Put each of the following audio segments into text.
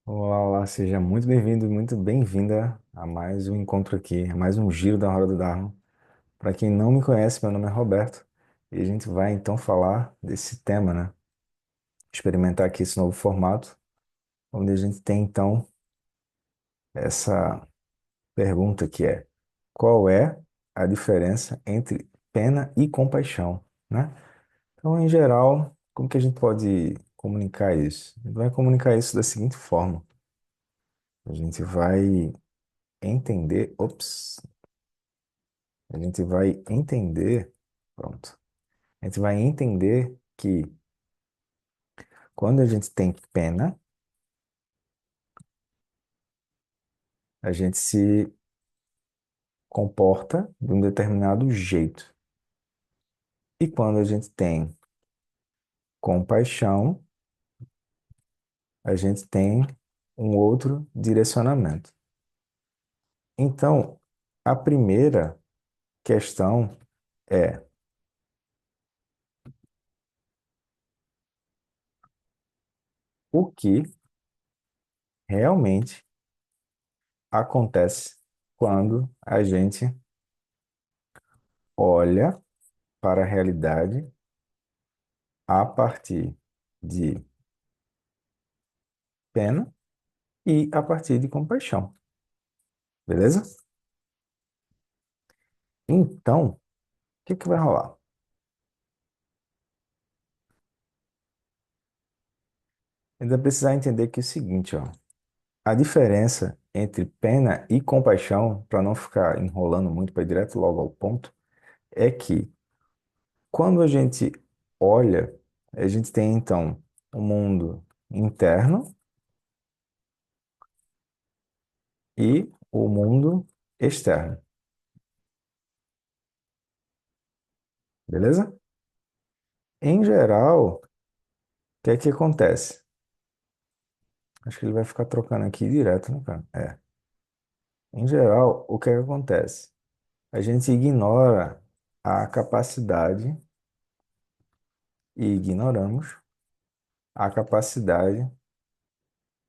Olá, olá, seja muito bem-vindo e muito bem-vinda a mais um encontro aqui, a mais um giro da Roda do Dharma. Para quem não me conhece, meu nome é Roberto e a gente vai então falar desse tema, né? Experimentar aqui esse novo formato, onde a gente tem então essa pergunta que é: qual é a diferença entre pena e compaixão, né? Então, em geral, como que a gente pode comunicar isso? A gente vai comunicar isso da seguinte forma: a gente vai entender, ops. A gente vai entender, pronto. A gente vai entender que quando a gente tem pena, a gente se comporta de um determinado jeito. E quando a gente tem compaixão, a gente tem um outro direcionamento. Então, a primeira questão é o que realmente acontece quando a gente olha para a realidade a partir de pena e a partir de compaixão, beleza? Então, o que que vai rolar? Ainda precisar entender que é o seguinte, ó, a diferença entre pena e compaixão, para não ficar enrolando muito, para ir direto logo ao ponto, é que quando a gente olha, a gente tem então o mundo interno e o mundo externo, beleza? Em geral, o que é que acontece? Acho que ele vai ficar trocando aqui direto, né, cara? É. Em geral, o que é que acontece? A gente ignora a capacidade e ignoramos a capacidade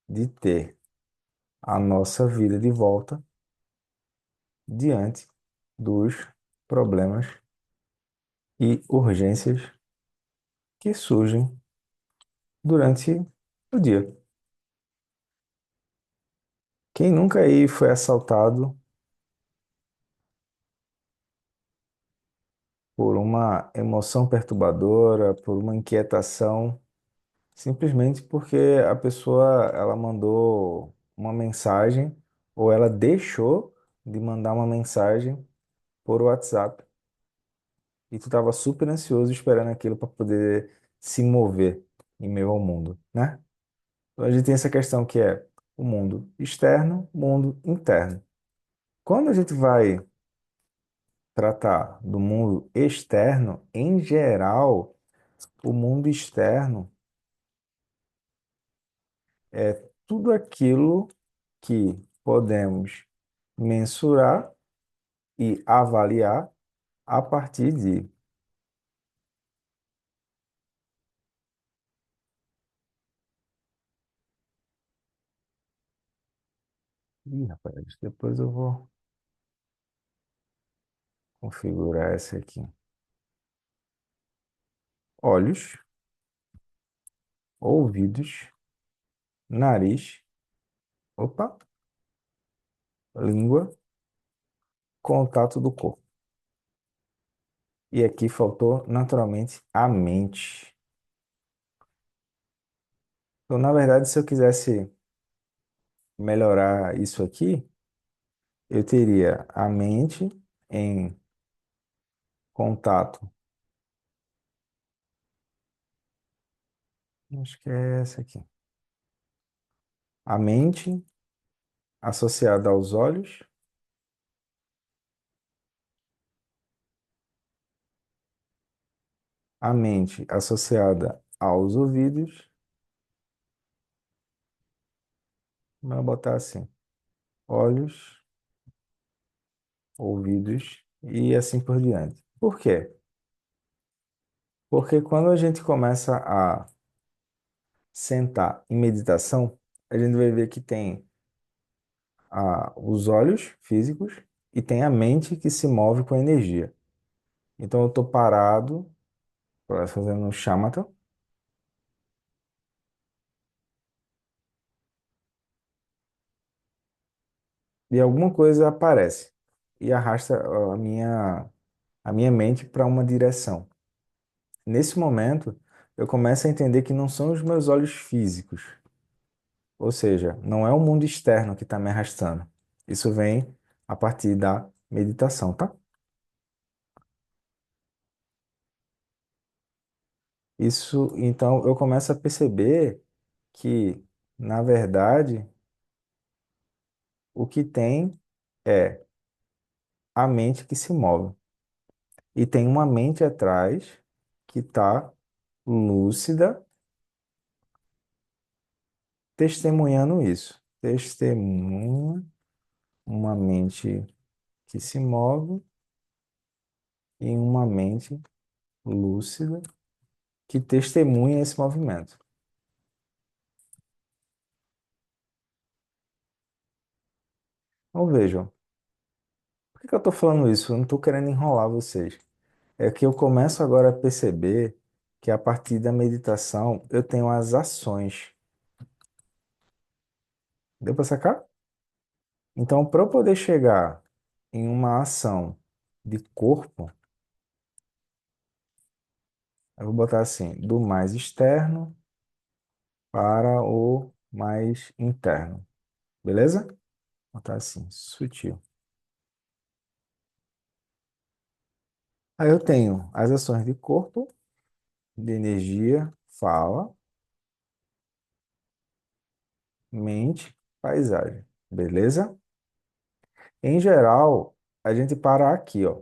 de ter a nossa vida de volta diante dos problemas e urgências que surgem durante o dia. Quem nunca aí foi assaltado por uma emoção perturbadora, por uma inquietação, simplesmente porque a pessoa ela mandou uma mensagem ou ela deixou de mandar uma mensagem por WhatsApp e tu estava super ansioso esperando aquilo para poder se mover em meio ao mundo, né? Então a gente tem essa questão que é o mundo externo, mundo interno. Quando a gente vai tratar do mundo externo, em geral, o mundo externo é tudo aquilo que podemos mensurar e avaliar a partir de. Ih, rapaz, depois eu vou configurar essa aqui. Olhos, ouvidos, nariz, opa, língua, contato do corpo. E aqui faltou naturalmente a mente. Então, na verdade, se eu quisesse melhorar isso aqui, eu teria a mente em contato. Acho que é essa aqui. A mente associada aos olhos, a mente associada aos ouvidos, vou botar assim, olhos, ouvidos e assim por diante. Por quê? Porque quando a gente começa a sentar em meditação, a gente vai ver que tem os olhos físicos e tem a mente que se move com energia. Então eu estou parado, fazendo um shamatha, e alguma coisa aparece e arrasta a minha mente para uma direção. Nesse momento, eu começo a entender que não são os meus olhos físicos, ou seja, não é o mundo externo que está me arrastando. Isso vem a partir da meditação, tá? Isso, então, eu começo a perceber que, na verdade, o que tem é a mente que se move. E tem uma mente atrás que está lúcida, testemunhando isso. Testemunha uma mente que se move e uma mente lúcida que testemunha esse movimento. Então vejam, por que que eu estou falando isso? Eu não estou querendo enrolar vocês. É que eu começo agora a perceber que a partir da meditação eu tenho as ações. Deu para sacar? Então, para eu poder chegar em uma ação de corpo, eu vou botar assim, do mais externo para o mais interno. Beleza? Vou botar assim, sutil. Aí eu tenho as ações de corpo, de energia, fala, mente, paisagem. Beleza? Em geral, a gente para aqui, ó.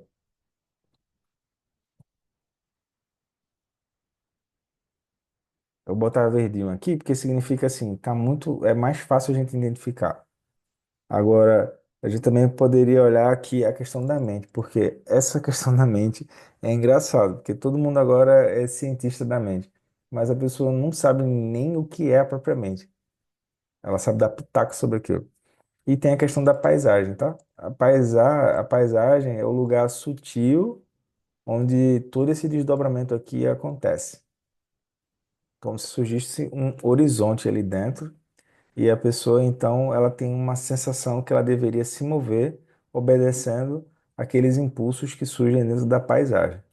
Eu vou botar verdinho aqui porque significa assim, tá muito, é mais fácil a gente identificar. Agora, a gente também poderia olhar aqui a questão da mente, porque essa questão da mente é engraçado, porque todo mundo agora é cientista da mente, mas a pessoa não sabe nem o que é propriamente. Ela sabe dar pitaco sobre aquilo. E tem a questão da paisagem, tá? A paisagem é o lugar sutil onde todo esse desdobramento aqui acontece. Como se surgisse um horizonte ali dentro. E a pessoa, então, ela tem uma sensação que ela deveria se mover obedecendo aqueles impulsos que surgem dentro da paisagem.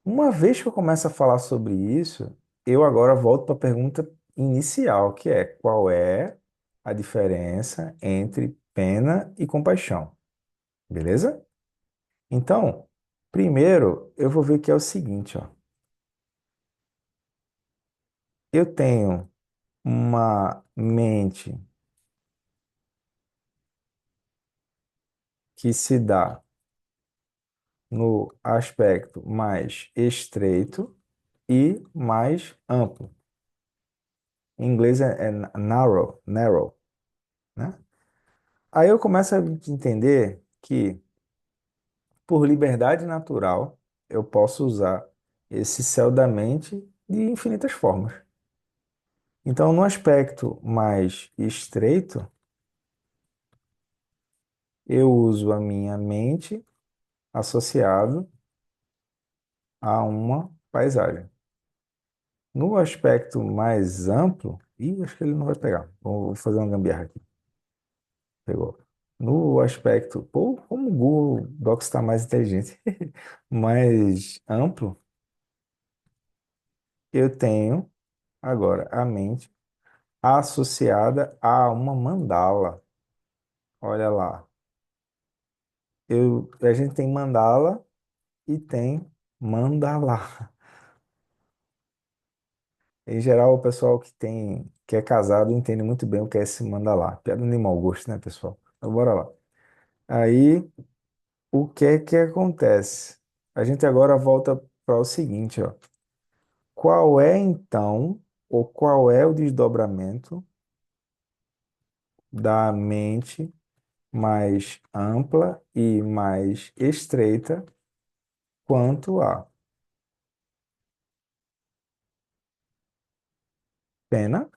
Uma vez que eu começo a falar sobre isso, eu agora volto para a pergunta inicial, que é qual é a diferença entre pena e compaixão, beleza? Então, primeiro eu vou ver que é o seguinte, ó. Eu tenho uma mente que se dá no aspecto mais estreito e mais amplo. Em inglês é narrow, né? Aí eu começo a entender que, por liberdade natural, eu posso usar esse céu da mente de infinitas formas. Então, no aspecto mais estreito, eu uso a minha mente associado a uma paisagem. No aspecto mais amplo, acho que ele não vai pegar. Vou fazer uma gambiarra aqui. Pegou. No aspecto, pô, como o Google Docs está mais inteligente, mais amplo, eu tenho agora a mente associada a uma mandala. Olha lá. A gente tem mandala e tem mandala. Em geral, o pessoal que é casado entende muito bem o que é esse mandala. Piada de mau gosto, né, pessoal? Então, bora lá. Aí, o que é que acontece? A gente agora volta para o seguinte, ó. Qual é então, ou qual é o desdobramento da mente mais ampla e mais estreita quanto a pena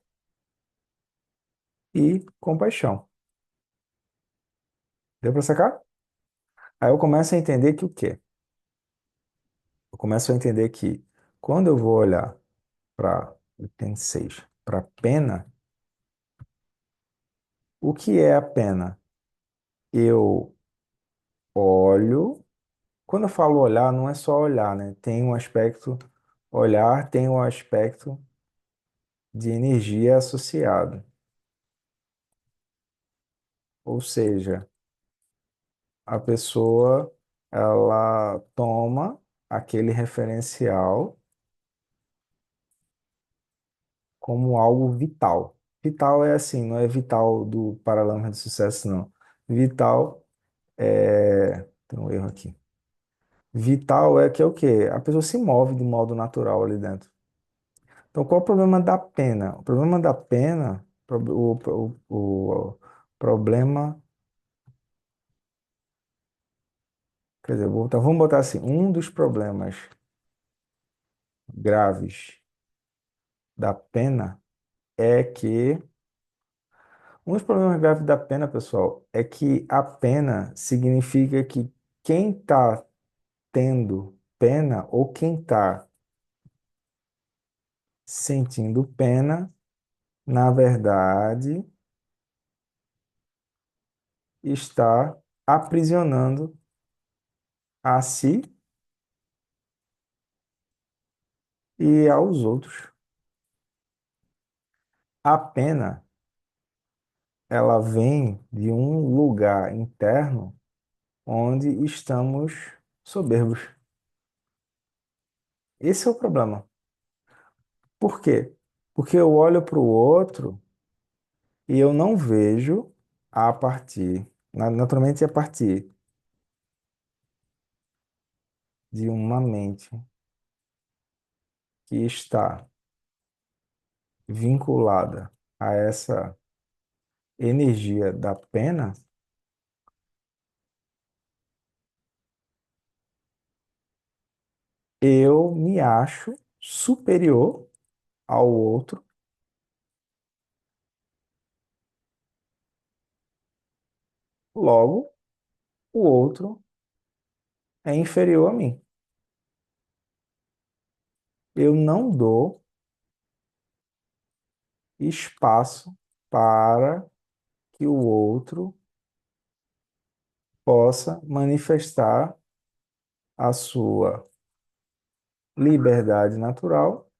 e compaixão. Deu para sacar? Aí eu começo a entender que o quê? Eu começo a entender que quando eu vou olhar para o seis, para a pena, o que é a pena? Eu olho. Quando eu falo olhar, não é só olhar, né? Tem um aspecto, olhar tem um aspecto de energia associado. Ou seja, a pessoa, ela toma aquele referencial como algo vital. Vital é assim, não é vital do Paralamas de Sucesso, não. Vital é... Tem um erro aqui. Vital é que é o quê? A pessoa se move de modo natural ali dentro. Então, qual é o problema da pena? O problema da pena, o problema, quer dizer, então vamos botar assim, um dos problemas graves da pena é que, um dos problemas graves da pena, pessoal, é que a pena significa que quem está tendo pena ou quem está sentindo pena, na verdade, está aprisionando a si e aos outros. A pena, ela vem de um lugar interno onde estamos soberbos. Esse é o problema. Por quê? Porque eu olho para o outro e eu não vejo a partir, naturalmente a partir de uma mente que está vinculada a essa energia da pena, eu me acho superior ao outro, logo o outro é inferior a mim. Eu não dou espaço para que o outro possa manifestar a sua liberdade natural,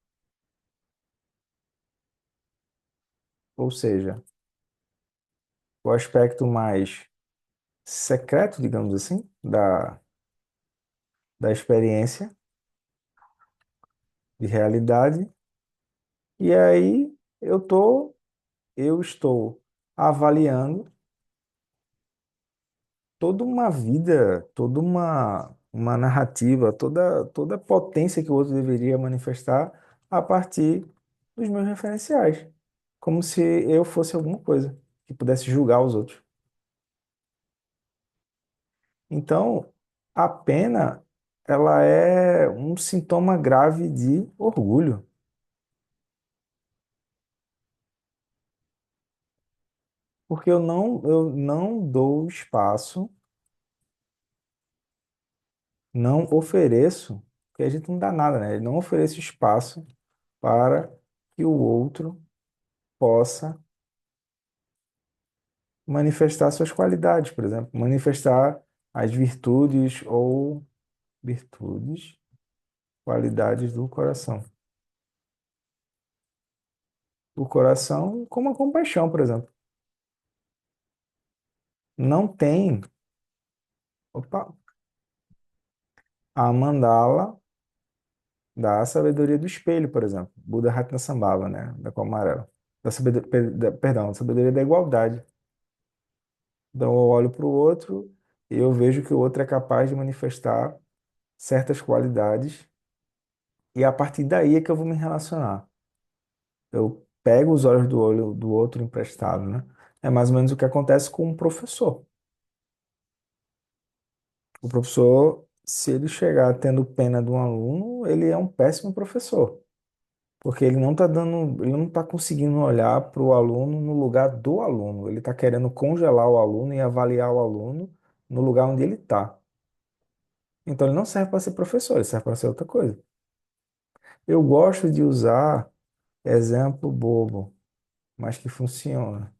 ou seja, o aspecto mais secreto, digamos assim, da experiência de realidade. E aí eu estou avaliando toda uma vida, uma narrativa, toda a potência que o outro deveria manifestar a partir dos meus referenciais, como se eu fosse alguma coisa que pudesse julgar os outros. Então, a pena, ela é um sintoma grave de orgulho, porque eu não dou espaço, não ofereço, porque a gente não dá nada, né? Eu não ofereço espaço para que o outro possa manifestar suas qualidades, por exemplo, manifestar as virtudes, qualidades do coração. O coração, como a compaixão, por exemplo, não tem, opa, a mandala da sabedoria do espelho, por exemplo, Buda Ratnasambhava, né, da cor amarela, perdão, da sabedoria da igualdade. Então eu olho para o outro e eu vejo que o outro é capaz de manifestar certas qualidades e a partir daí é que eu vou me relacionar. Eu pego os olhos do olho do outro emprestado, né? É mais ou menos o que acontece com um professor. O professor, se ele chegar tendo pena de um aluno, ele é um péssimo professor, Porque ele não está conseguindo olhar para o aluno no lugar do aluno. Ele está querendo congelar o aluno e avaliar o aluno no lugar onde ele está. Então ele não serve para ser professor, ele serve para ser outra coisa. Eu gosto de usar exemplo bobo, mas que funciona.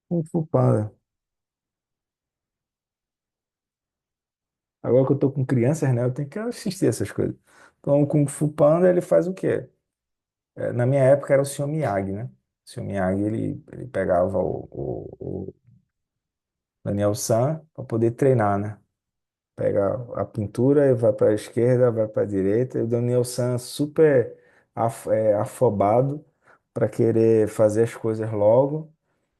Kung Fu Panda. Agora que eu tô com crianças, né, eu tenho que assistir essas coisas. Então, o Kung Fu Panda, ele faz o quê? Na minha época era o Sr. Miyagi, né? O Sr. Miyagi, ele pegava o Daniel San para poder treinar, né? Pega a pintura e vai para a esquerda, vai para a direita. E o Daniel San super afobado para querer fazer as coisas logo.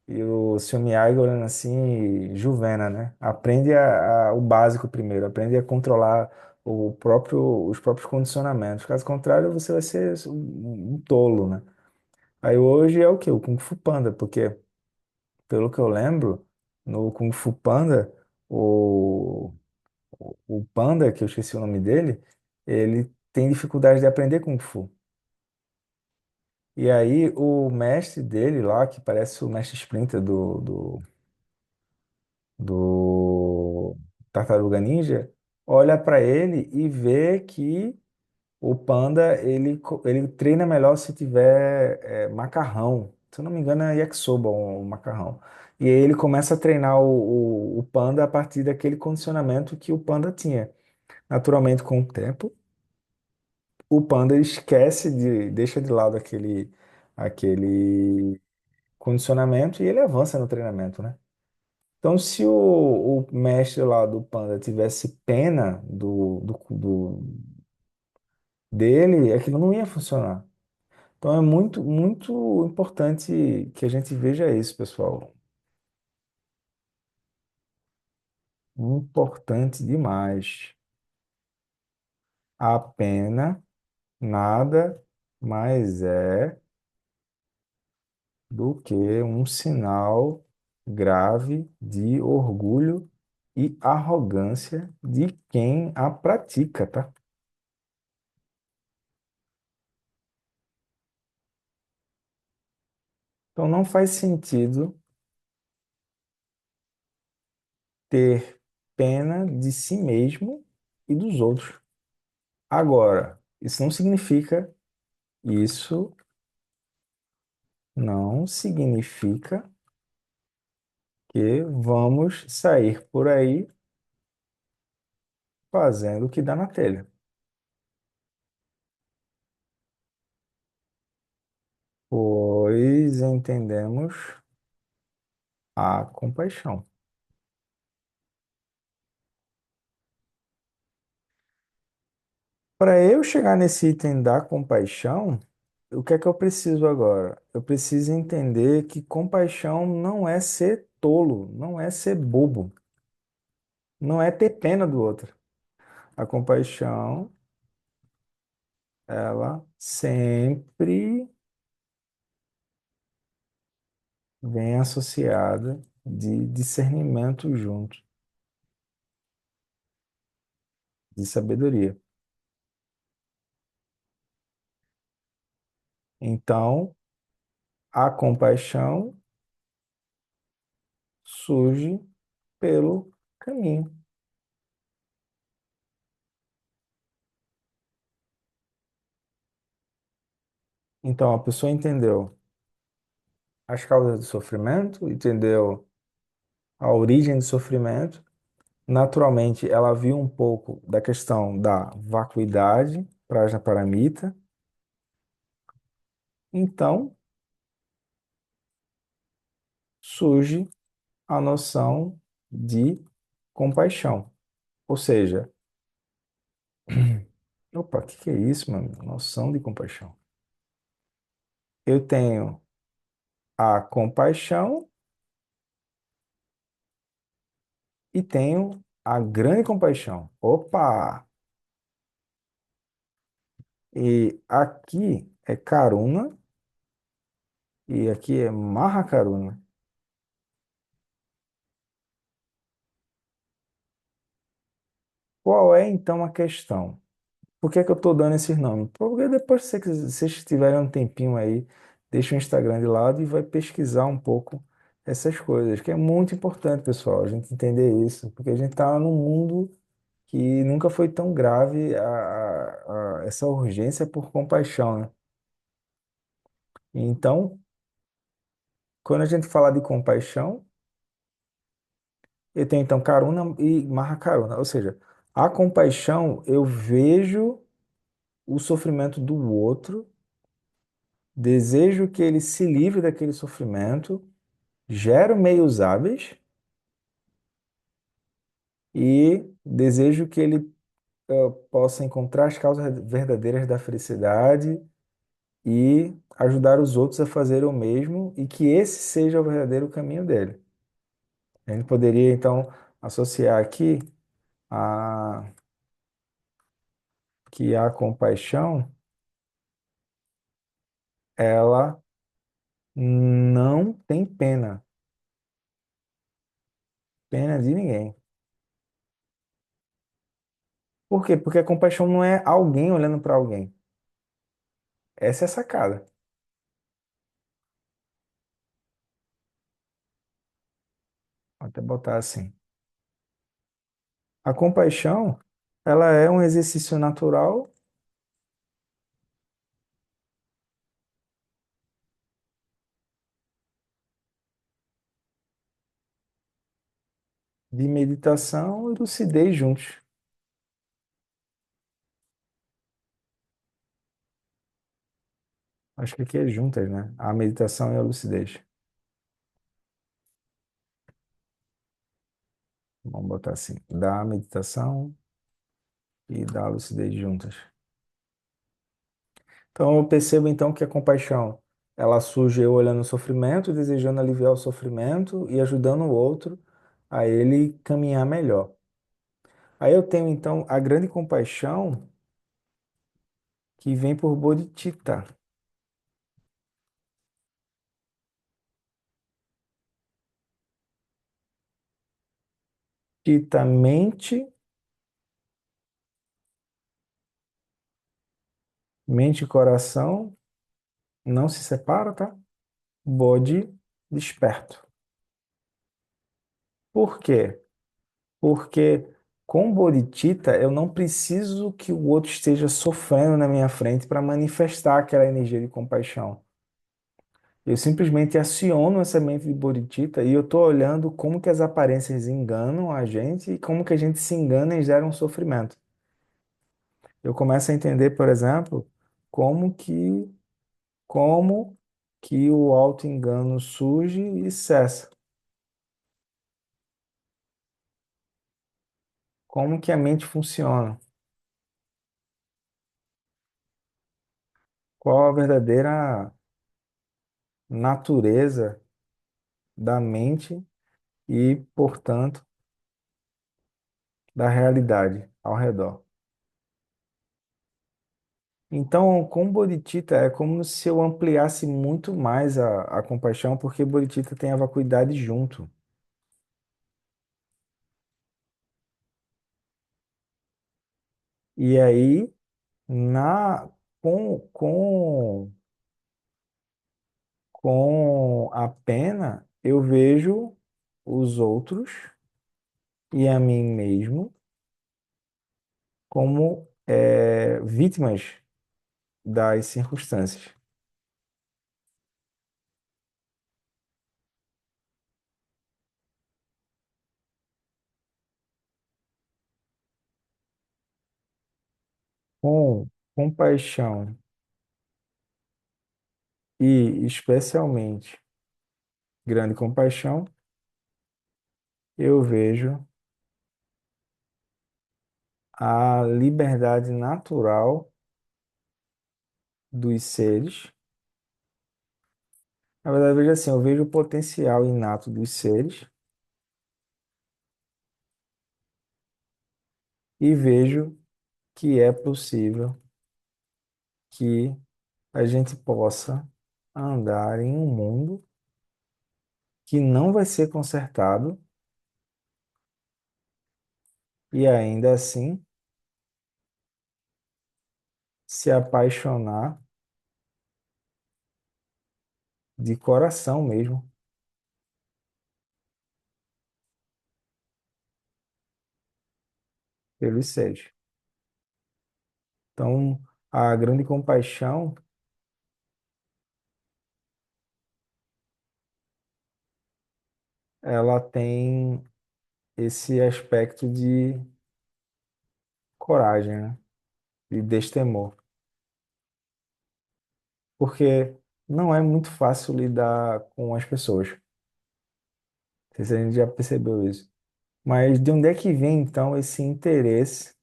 E o Sr. Miyagi olhando assim, Juvena, né? Aprende o básico primeiro, aprende a controlar os próprios condicionamentos. Caso contrário, você vai ser um tolo, né? Aí hoje é o quê? O Kung Fu Panda, porque, pelo que eu lembro, no Kung Fu Panda, o, o panda, que eu esqueci o nome dele, ele tem dificuldade de aprender Kung Fu. E aí o mestre dele lá, que parece o mestre Splinter do Tartaruga Ninja, olha para ele e vê que o panda ele treina melhor se tiver macarrão. Se eu não me engano, é yakisoba o macarrão. E aí ele começa a treinar o panda a partir daquele condicionamento que o panda tinha. Naturalmente, com o tempo, o panda ele deixa de lado aquele condicionamento e ele avança no treinamento, né? Então, se o mestre lá do Panda tivesse pena dele, aquilo não ia funcionar. Então, é muito, muito importante que a gente veja isso, pessoal. Importante demais. A pena nada mais é do que um sinal grave de orgulho e arrogância de quem a pratica, tá? Então, não faz sentido ter pena de si mesmo e dos outros. Agora, isso não significa que vamos sair por aí fazendo o que dá na telha, pois entendemos a compaixão. Para eu chegar nesse item da compaixão, o que é que eu preciso agora? Eu preciso entender que compaixão não é ser tolo, não é ser bobo, não é ter pena do outro. A compaixão, ela sempre vem associada de discernimento junto, de sabedoria. Então, a compaixão surge pelo caminho. Então, a pessoa entendeu as causas do sofrimento, entendeu a origem do sofrimento. Naturalmente, ela viu um pouco da questão da vacuidade, Prajnaparamita. Então, surge a noção de compaixão. Ou seja, opa, o que que é isso, mano? Noção de compaixão. Eu tenho a compaixão e tenho a grande compaixão. Opa! E aqui é Karuna e aqui é Mahakaruna. qual é então a questão? Por que é que eu estou dando esses nomes? Porque depois, se vocês tiverem um tempinho aí, deixa o Instagram de lado e vai pesquisar um pouco essas coisas, que é muito importante, pessoal, a gente entender isso, porque a gente está num mundo que nunca foi tão grave essa urgência por compaixão, né? Então, quando a gente fala de compaixão, eu tenho então Karuna e Mahakaruna, ou seja, a compaixão, eu vejo o sofrimento do outro, desejo que ele se livre daquele sofrimento, gero meios hábeis e desejo que ele possa encontrar as causas verdadeiras da felicidade e ajudar os outros a fazer o mesmo e que esse seja o verdadeiro caminho dele. A gente poderia então associar aqui a que a compaixão, ela não tem pena de ninguém. Por quê? Porque a compaixão não é alguém olhando para alguém. Essa é a sacada. Vou até botar assim. A compaixão, ela é um exercício natural de meditação e lucidez juntos. Acho que aqui é juntas, né? A meditação e a lucidez. Vamos botar assim. Da meditação e da lucidez juntas. Então eu percebo então que a compaixão, ela surge eu olhando o sofrimento, desejando aliviar o sofrimento e ajudando o outro a ele caminhar melhor. Aí eu tenho então a grande compaixão que vem por bodhicitta. Citta, mente e coração não se separa, tá? Bode desperto. Por quê? Porque com bodhicitta eu não preciso que o outro esteja sofrendo na minha frente para manifestar aquela energia de compaixão. Eu simplesmente aciono essa mente de bodhicitta e eu estou olhando como que as aparências enganam a gente e como que a gente se engana e gera um sofrimento. Eu começo a entender, por exemplo, como que como que o auto-engano surge e cessa. Como que a mente funciona? Qual a verdadeira natureza da mente e, portanto, da realidade ao redor? Então, com Bodhicitta é como se eu ampliasse muito mais a compaixão, porque Bodhicitta tem a vacuidade junto. E aí, na com a pena, eu vejo os outros e a mim mesmo como vítimas das circunstâncias. Com compaixão e especialmente grande compaixão, eu vejo a liberdade natural dos seres. Na verdade, veja assim, eu vejo o potencial inato dos seres e vejo que é possível que a gente possa andar em um mundo que não vai ser consertado e ainda assim se apaixonar de coração mesmo pelos seres. Então, a grande compaixão, ela tem esse aspecto de coragem, né? De destemor, porque não é muito fácil lidar com as pessoas. Não sei se a gente já percebeu isso. Mas de onde é que vem então esse interesse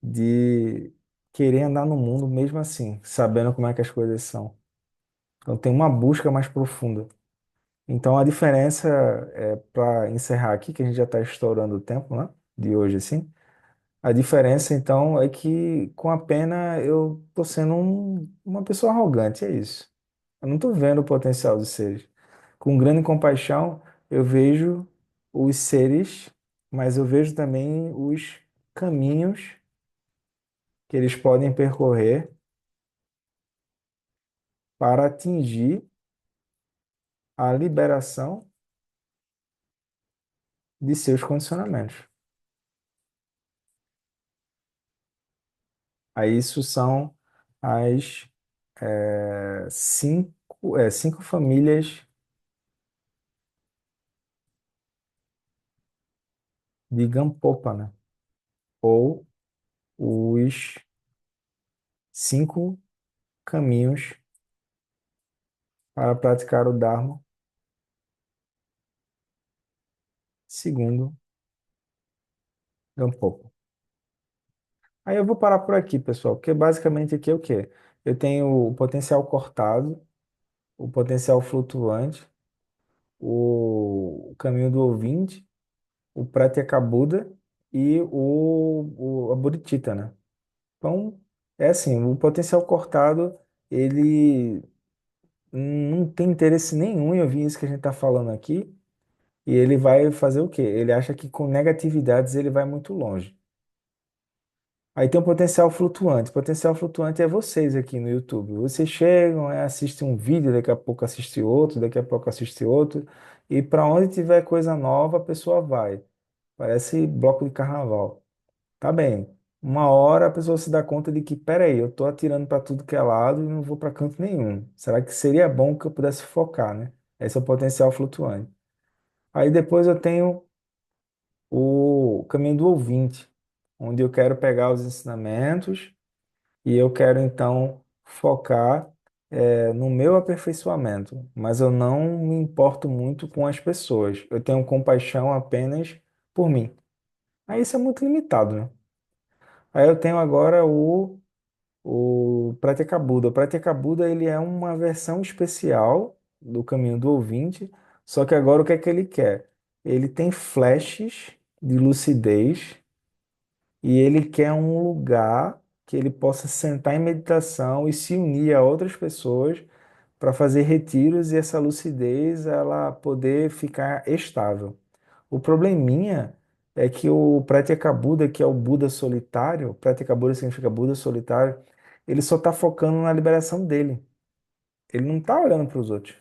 de querer andar no mundo mesmo assim, sabendo como é que as coisas são? Então tem uma busca mais profunda. Então a diferença é para encerrar aqui, que a gente já está estourando o tempo, né? De hoje assim. A diferença então é que com a pena eu tô sendo uma pessoa arrogante, é isso. Eu não estou vendo o potencial dos seres. Com grande compaixão, eu vejo os seres, mas eu vejo também os caminhos que eles podem percorrer para atingir a liberação de seus condicionamentos. Aí isso são as cinco famílias de Gampopa, né? Ou os cinco caminhos para praticar o Dharma segundo Gampopa. Aí eu vou parar por aqui, pessoal, porque basicamente aqui é o quê? Eu tenho o potencial cortado, o potencial flutuante, o caminho do ouvinte, o Pratyekabuddha e a Bodhicitta, né? Então, é assim, o potencial cortado, ele não tem interesse nenhum em ouvir isso que a gente está falando aqui, e ele vai fazer o quê? Ele acha que com negatividades ele vai muito longe. Aí tem o potencial flutuante. O potencial flutuante é vocês aqui no YouTube. Vocês chegam, assistem um vídeo, daqui a pouco assiste outro, daqui a pouco assiste outro, e para onde tiver coisa nova, a pessoa vai. Parece bloco de carnaval. Tá bem. Uma hora a pessoa se dá conta de que, peraí, eu tô atirando para tudo que é lado e não vou para canto nenhum. Será que seria bom que eu pudesse focar, né? Esse é o potencial flutuante. Aí depois eu tenho o caminho do ouvinte, onde eu quero pegar os ensinamentos e eu quero então focar no meu aperfeiçoamento, mas eu não me importo muito com as pessoas. Eu tenho compaixão apenas por mim. Aí isso é muito limitado, né? Aí eu tenho agora o Pratyekabuddha. O Pratyekabuddha ele é uma versão especial do caminho do ouvinte, só que agora o que é que ele quer? Ele tem flashes de lucidez e ele quer um lugar que ele possa sentar em meditação e se unir a outras pessoas para fazer retiros e essa lucidez ela poder ficar estável. O probleminha é que o Pratyekabuddha, que é o Buda solitário, Pratyekabuddha significa Buda solitário, ele só está focando na liberação dele. Ele não está olhando para os outros.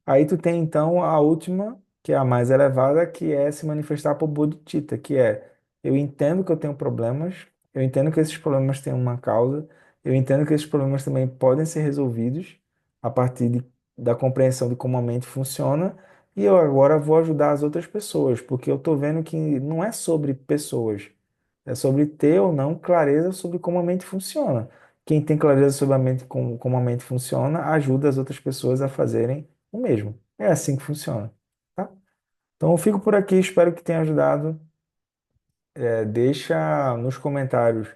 Aí tu tem então a última, que é a mais elevada, que é se manifestar por bodhicitta, que é eu entendo que eu tenho problemas, eu entendo que esses problemas têm uma causa, eu entendo que esses problemas também podem ser resolvidos a partir da compreensão de como a mente funciona, e eu agora vou ajudar as outras pessoas, porque eu estou vendo que não é sobre pessoas, é sobre ter ou não clareza sobre como a mente funciona. Quem tem clareza sobre a mente, como a mente funciona, ajuda as outras pessoas a fazerem o mesmo. É assim que funciona, tá? Então eu fico por aqui, espero que tenha ajudado. Deixa nos comentários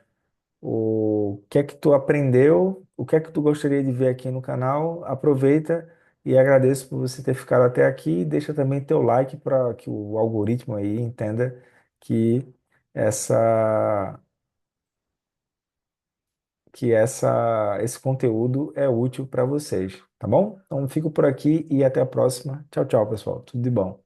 o que é que tu aprendeu, o que é que tu gostaria de ver aqui no canal. Aproveita e agradeço por você ter ficado até aqui. Deixa também teu like para que o algoritmo aí entenda que essa que esse conteúdo é útil para vocês, tá bom? Então fico por aqui e até a próxima. Tchau, tchau, pessoal. Tudo de bom.